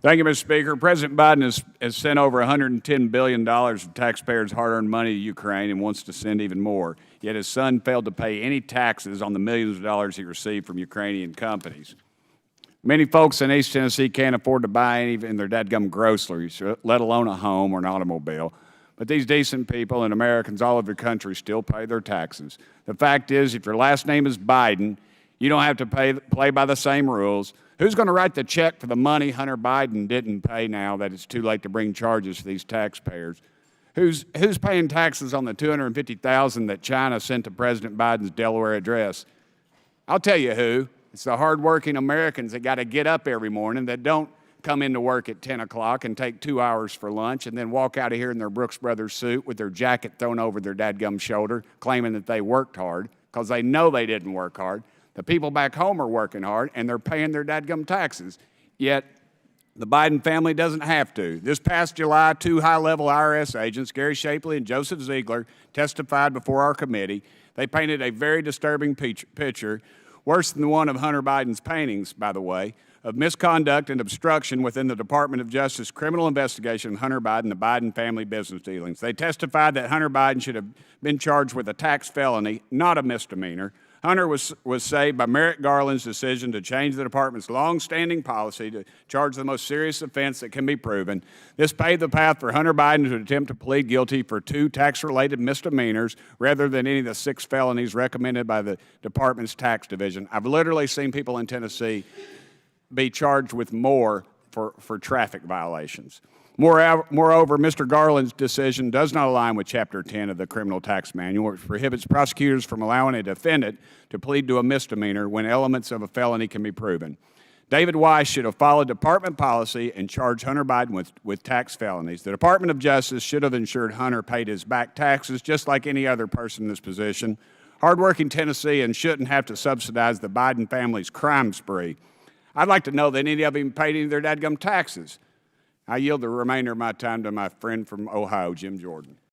Thank you, Mr. Speaker. President Biden has sent over $110 billion of taxpayers' hard-earned money to Ukraine and wants to send even more. Yet his son failed to pay any taxes on the millions of dollars he received from Ukrainian companies. Many folks in East Tennessee can't afford to buy even their dadgum groceries, let alone a home or an automobile. But these decent people and Americans all over the country still pay their taxes. The fact is, if your last name is Biden, you don't have to play by the same rules. Who's going to write the check for the money Hunter Biden didn't pay now that it's too late to bring charges to these taxpayers? Who's paying taxes on the $250,000 that China sent to President Biden's Delaware address? I'll tell you who. It's the hardworking Americans that got to get up every morning, that don't come into work at 10 o'clock and take 2 hours for lunch and then walk out of here in their Brooks Brothers suit with their jacket thrown over their dadgum shoulder, claiming that they worked hard, because they know they didn't work hard. The people back home are working hard, and they're paying their dadgum taxes. Yet, the Biden family doesn't have to. This past July, 2 high-level IRS agents, Gary Shapley and Joseph Ziegler, testified before our committee. They painted a very disturbing picture, worse than the one of Hunter Biden's paintings, by the way, of misconduct and obstruction within the Department of Justice criminal investigation of Hunter Biden, the Biden family business dealings. They testified that Hunter Biden should have been charged with a tax felony, not a misdemeanor. Hunter was saved by Merrick Garland's decision to change the department's long-standing policy to charge the most serious offense that can be proven. This paved the path for Hunter Biden to attempt to plead guilty for 2 tax-related misdemeanors rather than any of the 6 felonies recommended by the department's tax division. I've literally seen people in Tennessee be charged with more for traffic violations. Moreover, Mr. Garland's decision does not align with Chapter 10 of the Criminal Tax Manual, which prohibits prosecutors from allowing a defendant to plead to a misdemeanor when elements of a felony can be proven. David Weiss should have followed department policy and charged Hunter Biden with tax felonies. The Department of Justice should have ensured Hunter paid his back taxes just like any other person in this position. Hardworking Tennesseans shouldn't have to subsidize the Biden family's crime spree. I'd like to know that any of them paid any of their dadgum taxes. I yield the remainder of my time to my friend from Ohio, Jim Jordan.